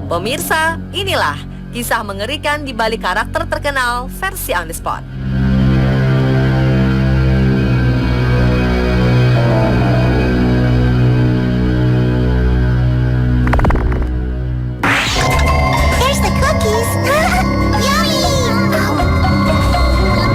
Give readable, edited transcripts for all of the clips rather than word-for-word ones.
Pemirsa, inilah kisah mengerikan di balik karakter terkenal versi On The Spot. There's the cookies. Yummy!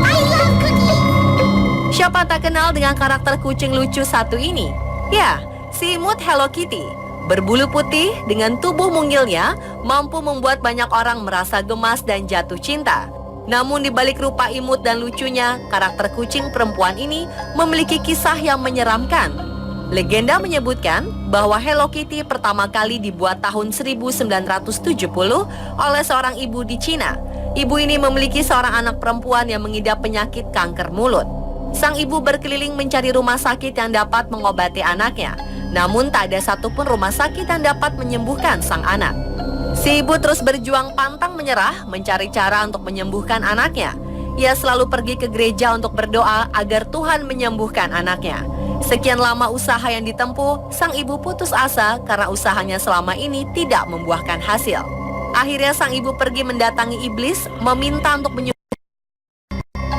I love cookies. Siapa tak kenal dengan karakter kucing lucu satu ini? Ya, si imut Hello Kitty. Berbulu putih dengan tubuh mungilnya mampu membuat banyak orang merasa gemas dan jatuh cinta. Namun di balik rupa imut dan lucunya, karakter kucing perempuan ini memiliki kisah yang menyeramkan. Legenda menyebutkan bahwa Hello Kitty pertama kali dibuat tahun 1970 oleh seorang ibu di Cina. Ibu ini memiliki seorang anak perempuan yang mengidap penyakit kanker mulut. Sang ibu berkeliling mencari rumah sakit yang dapat mengobati anaknya. Namun tak ada satupun rumah sakit yang dapat menyembuhkan sang anak. Si ibu terus berjuang pantang menyerah mencari cara untuk menyembuhkan anaknya. Ia selalu pergi ke gereja untuk berdoa agar Tuhan menyembuhkan anaknya. Sekian lama usaha yang ditempuh, sang ibu putus asa karena usahanya selama ini tidak membuahkan hasil. Akhirnya sang ibu pergi mendatangi iblis meminta untuk menyembuhkan.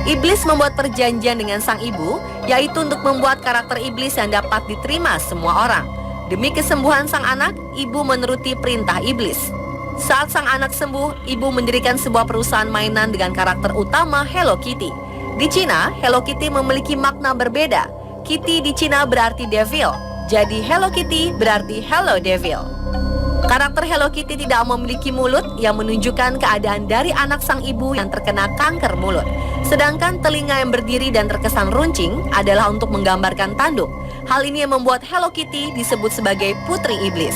Iblis membuat perjanjian dengan sang ibu, yaitu untuk membuat karakter iblis yang dapat diterima semua orang. Demi kesembuhan sang anak, ibu menuruti perintah iblis. Saat sang anak sembuh, ibu mendirikan sebuah perusahaan mainan dengan karakter utama Hello Kitty. Di Cina, Hello Kitty memiliki makna berbeda. Kitty di Cina berarti devil, jadi Hello Kitty berarti Hello Devil. Karakter Hello Kitty tidak memiliki mulut yang menunjukkan keadaan dari anak sang ibu yang terkena kanker mulut. Sedangkan telinga yang berdiri dan terkesan runcing adalah untuk menggambarkan tanduk. Hal ini yang membuat Hello Kitty disebut sebagai putri iblis.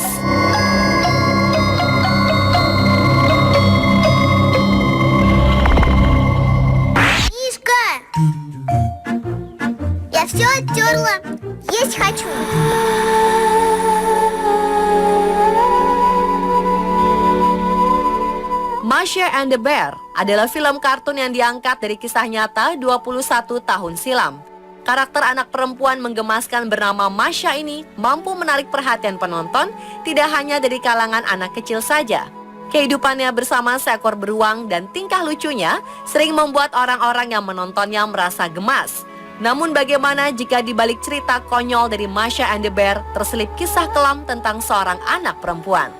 Мишка! Я все оттерла. Есть хочу. Masha and the Bear adalah film kartun yang diangkat dari kisah nyata 21 tahun silam. Karakter anak perempuan menggemaskan bernama Masha ini mampu menarik perhatian penonton tidak hanya dari kalangan anak kecil saja. Kehidupannya bersama seekor beruang dan tingkah lucunya sering membuat orang-orang yang menontonnya merasa gemas. Namun bagaimana jika di balik cerita konyol dari Masha and the Bear terselip kisah kelam tentang seorang anak perempuan?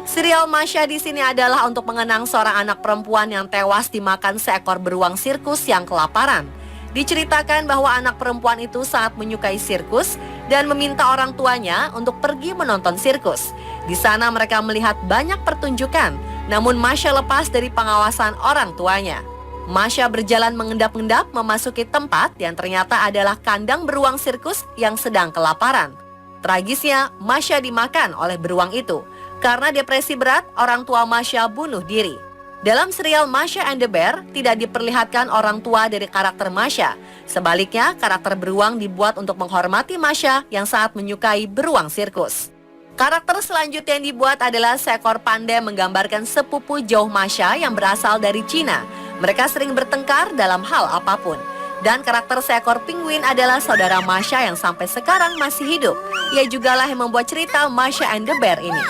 Serial Masha di sini adalah untuk mengenang seorang anak perempuan yang tewas dimakan seekor beruang sirkus yang kelaparan. Diceritakan bahwa anak perempuan itu sangat menyukai sirkus dan meminta orang tuanya untuk pergi menonton sirkus. Di sana mereka melihat banyak pertunjukan, namun Masha lepas dari pengawasan orang tuanya. Masha berjalan mengendap-endap memasuki tempat yang ternyata adalah kandang beruang sirkus yang sedang kelaparan. Tragisnya, Masha dimakan oleh beruang itu. Karena depresi berat, orang tua Masha bunuh diri. Dalam serial Masha and the Bear, tidak diperlihatkan orang tua dari karakter Masha. Sebaliknya, karakter beruang dibuat untuk menghormati Masha yang sangat menyukai beruang sirkus. Karakter selanjutnya yang dibuat adalah seekor panda menggambarkan sepupu jauh Masha yang berasal dari Cina. Mereka sering bertengkar dalam hal apapun. Dan karakter seekor penguin adalah saudara Masha yang sampai sekarang masih hidup. Ia jugalah yang membuat cerita Masha and the Bear ini.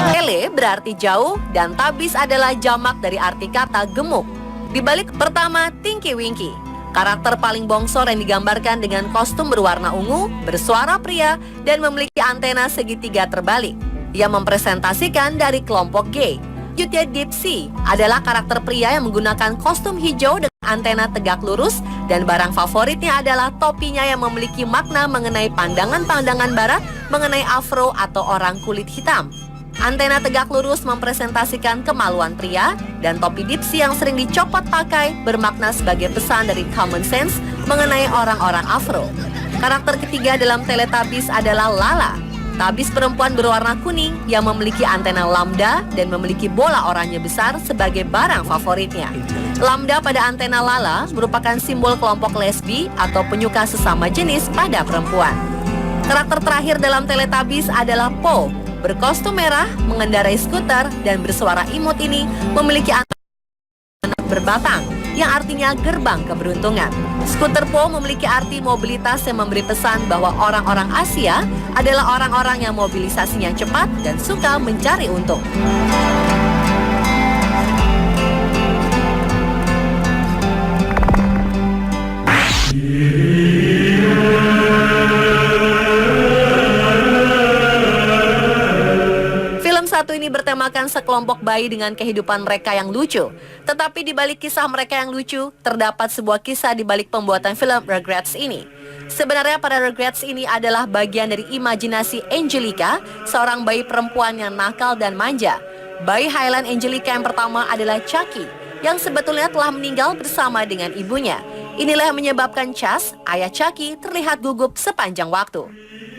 Tele berarti jauh dan tabis adalah jamak dari arti kata gemuk. Di balik pertama, Tinky Winky. Karakter paling bongsor yang digambarkan dengan kostum berwarna ungu, bersuara pria, dan memiliki antena segitiga terbalik. Ia mempresentasikan dari kelompok gay. Selanjutnya Dipsy adalah karakter pria yang menggunakan kostum hijau dengan antena tegak lurus, dan barang favoritnya adalah topinya yang memiliki makna mengenai pandangan-pandangan barat mengenai afro atau orang kulit hitam. Antena tegak lurus mempresentasikan kemaluan pria, dan topi Dipsy yang sering dicopot pakai bermakna sebagai pesan dari common sense mengenai orang-orang afro. Karakter ketiga dalam Teletubbies adalah Lala. Tabis perempuan berwarna kuning yang memiliki antena lambda dan memiliki bola oranye besar sebagai barang favoritnya. Lambda pada antena Lala merupakan simbol kelompok lesbi atau penyuka sesama jenis pada perempuan. Karakter terakhir dalam Teletubbies adalah Po. Berkostum merah, mengendarai skuter, dan bersuara imut ini memiliki antena berbatang, yang artinya gerbang keberuntungan. Skuter Po memiliki arti mobilitas yang memberi pesan bahwa orang-orang Asia adalah orang-orang yang mobilisasinya cepat dan suka mencari untung. Film satu ini bertemakan sekelompok bayi dengan kehidupan mereka yang lucu. Tetapi di balik kisah mereka yang lucu, terdapat sebuah kisah di balik pembuatan film Regrets ini. Sebenarnya pada Regrets ini adalah bagian dari imajinasi Angelica, seorang bayi perempuan yang nakal dan manja. Bayi Highland Angelica yang pertama adalah Chucky, yang sebetulnya telah meninggal bersama dengan ibunya. Inilah yang menyebabkan Chas, ayah Chucky, terlihat gugup sepanjang waktu.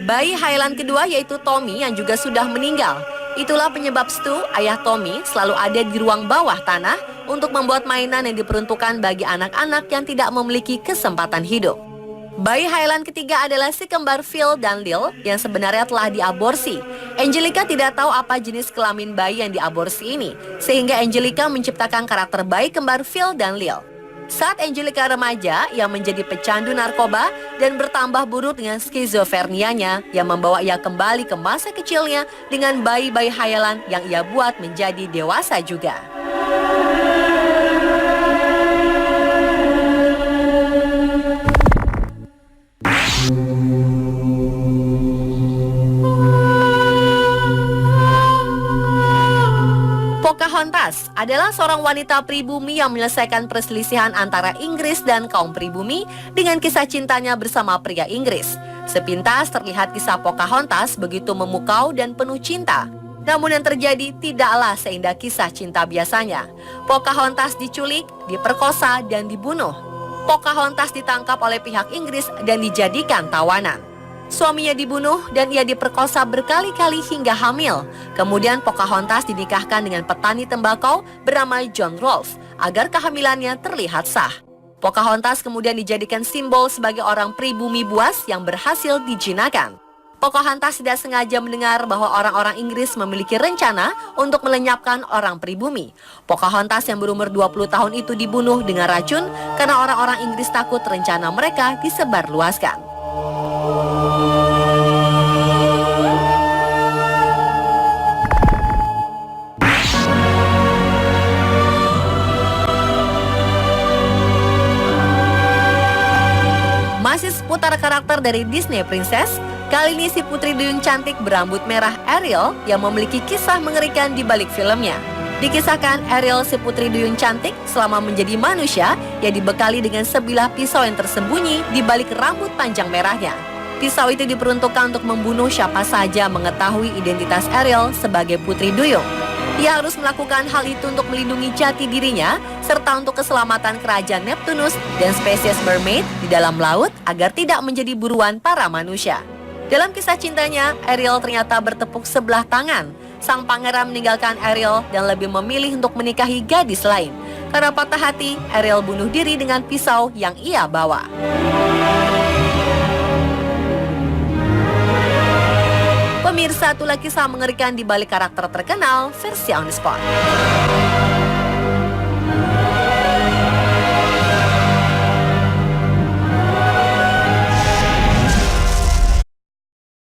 Bayi Highland kedua yaitu Tommy yang juga sudah meninggal. Itulah penyebab Stu, ayah Tommy, selalu ada di ruang bawah tanah untuk membuat mainan yang diperuntukkan bagi anak-anak yang tidak memiliki kesempatan hidup. Bayi Highland ketiga adalah si kembar Phil dan Lil yang sebenarnya telah diaborsi. Angelica tidak tahu apa jenis kelamin bayi yang diaborsi ini, sehingga Angelica menciptakan karakter bayi kembar Phil dan Lil. Saat Angelica remaja, ia menjadi pecandu narkoba dan bertambah buruk dengan skizofrenianya yang membawa ia kembali ke masa kecilnya dengan bayi-bayi hayalan yang ia buat menjadi dewasa juga. Pocahontas adalah seorang wanita pribumi yang menyelesaikan perselisihan antara Inggris dan kaum pribumi dengan kisah cintanya bersama pria Inggris. Sepintas terlihat kisah Pocahontas begitu memukau dan penuh cinta. Namun yang terjadi tidaklah seindah kisah cinta biasanya. Pocahontas diculik, diperkosa, dan dibunuh. Pocahontas ditangkap oleh pihak Inggris dan dijadikan tawanan. Suaminya dibunuh dan ia diperkosa berkali-kali hingga hamil. Kemudian Pocahontas dinikahkan dengan petani tembakau bernama John Rolfe agar kehamilannya terlihat sah. Pocahontas kemudian dijadikan simbol sebagai orang pribumi buas yang berhasil dijinakan. Pocahontas tidak sengaja mendengar bahwa orang-orang Inggris memiliki rencana untuk melenyapkan orang pribumi. Pocahontas yang berumur 20 tahun itu dibunuh dengan racun karena orang-orang Inggris takut rencana mereka disebarluaskan. Masih seputar karakter dari Disney Princess, kali ini si putri duyung cantik berambut merah Ariel yang memiliki kisah mengerikan di balik filmnya. Dikisahkan Ariel si putri duyung cantik selama menjadi manusia yang dibekali dengan sebilah pisau yang tersembunyi di balik rambut panjang merahnya. Pisau itu diperuntukkan untuk membunuh siapa saja mengetahui identitas Ariel sebagai putri duyung. Ia harus melakukan hal itu untuk melindungi jati dirinya serta untuk keselamatan kerajaan Neptunus dan spesies mermaid di dalam laut agar tidak menjadi buruan para manusia. Dalam kisah cintanya, Ariel ternyata bertepuk sebelah tangan. Sang pangeran meninggalkan Ariel dan lebih memilih untuk menikahi gadis lain. Karena patah hati, Ariel bunuh diri dengan pisau yang ia bawa. Pemirsa, itulah kisah mengerikan di balik karakter terkenal versi On The Spot.